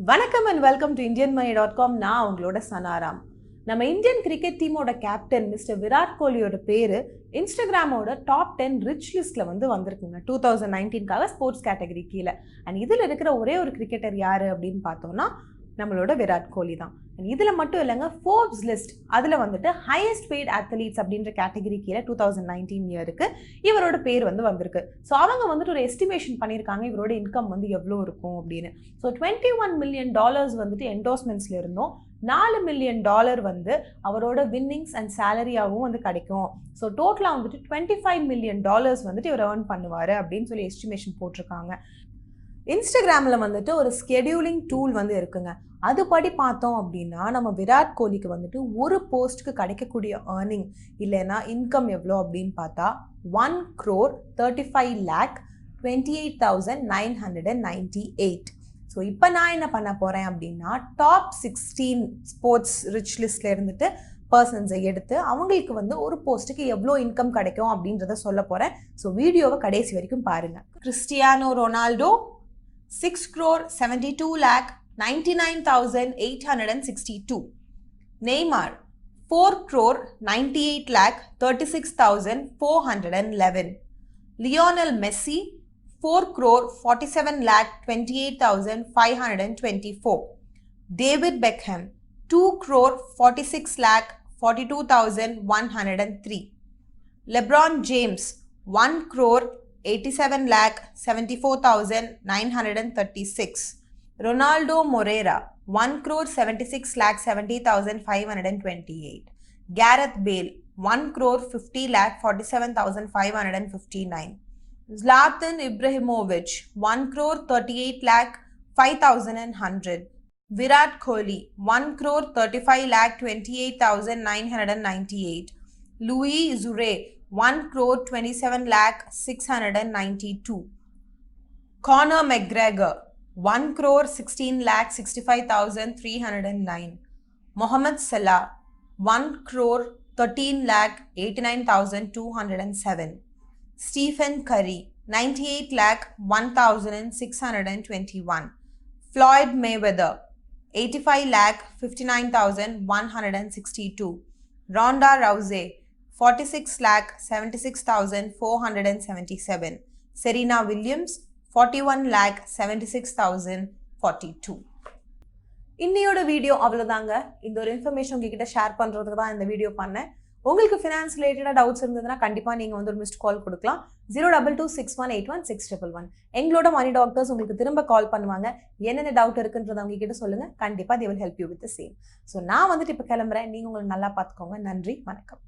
வணக்கம் and welcome to indianmoney.com. நான் உங்களோட சனாராம். நம்ம இந்தியன் கிரிக்கெட் டீமோட கேப்டன் மிஸ்டர் விராட் கோலியோட பேரு இன்ஸ்டாகிராமோட டாப் 10 ரிச் லிஸ்ட்ல வந்திருக்குங்க 2019க்காக ஸ்போர்ட்ஸ் கேட்டகரி கீழே. அண்ட் இதில் இருக்கிற ஒரே ஒரு கிரிக்கெட்டர் யாரு அப்படின்னு பார்த்தோம்னா நம்மளோட விராட் கோலி தான். இதில் மட்டும் இல்லைங்க, ஃபோர்ப்ஸ் லிஸ்ட் அதில் ஹையஸ்ட் பெய்ட் அத்லீட்ஸ் அப்படின்ற கேட்டகரி கீழே 2019 இயருக்கு இவரோட பேர் வந்திருக்கு. ஸோ அவங்க ஒரு எஸ்டிமேஷன் பண்ணியிருக்காங்க இவரோட இன்கம் எவ்வளோ இருக்கும் அப்படின்னு. ஸோ $21 மில்லியன் என்டோர்ஸ்மெண்ட்ஸ்ல இருந்தோம், $4 மில்லியன் அவரோட வின்னிங்ஸ் அண்ட் சேலரியாகவும் கிடைக்கும். ஸோ டோட்டலாக $25 மில்லியன் இவர் ஏர்ன் பண்ணுவார் அப்படின்னு சொல்லி எஸ்டிமேஷன் போட்டிருக்காங்க. இன்ஸ்டாகிராமில் ஒரு ஸ்கெடியூலிங் டூல் இருக்குங்க. அதுபடி பார்த்தோம் அப்படின்னா நம்ம விராட் கோலிக்கு ஒரு போஸ்ட்டுக்கு கிடைக்கக்கூடிய ஏர்னிங் இல்லைன்னா இன்கம் எவ்வளோ அப்படின்னு பார்த்தா 1,35,28,998. ஸோ இப்போ நான் என்ன பண்ண போகிறேன் அப்படின்னா டாப் 16 ஸ்போர்ட்ஸ் ரிச் லிஸ்ட்ல பர்சன்ஸை எடுத்து அவங்களுக்கு ஒரு போஸ்ட்டுக்கு எவ்வளோ இன்கம் கிடைக்கும் அப்படின்றத சொல்ல போகிறேன். ஸோ வீடியோவை கடைசி வரைக்கும் பாருங்கள். Cristiano Ronaldo 6,72,99,862. Neymar 4,98,36,411. Lionel Messi 4,47,28,524. David Beckham 2,46,42,103. LeBron James 1,87,74,936. Ronaldo Moreira 1,76,70,528. Gareth Bale 1,50,47,559. Zlatan Ibrahimovic 1,38,05,100. Virat Kohli 1,35,28,998. Louis Zure 1,27,692. Conor McGregor 1,16,65,309. Mohamed Salah 1,13,89,207. Stephen Curry 98,01,621. Floyd Mayweather 85,59,162. Ronda Rousey 46,76,477. Serena Williams 41,76,042. இன்னையோட video அவ்வளோதாங்க. இந்த ஒரு information உங்ககிட்ட share பண்ணுறதுக்கு தான் இந்த video பண்ணேன். உங்களுக்கு ஃபினான்ஸ் ரிலேட்டடாக டவுட்ஸ் இருந்ததுன்னா கண்டிப்பாக நீங்கள் ஒரு மிஸ்ட் கால் கொடுக்கலாம். 02261816111. எங்களோட மணி டாக்டர்ஸ் உங்களுக்கு திரும்ப கால் பண்ணுவாங்க. என்னென்ன டவுட் இருக்குன்றதை அவங்க கிட்ட சொல்லுங்கள். கண்டிப்பாக they will help you with the same. So நான் இப்போ கிளம்புறேன். நீங்கள் உங்களை நல்லா பார்த்துக்கோங்க. நன்றி, வணக்கம்.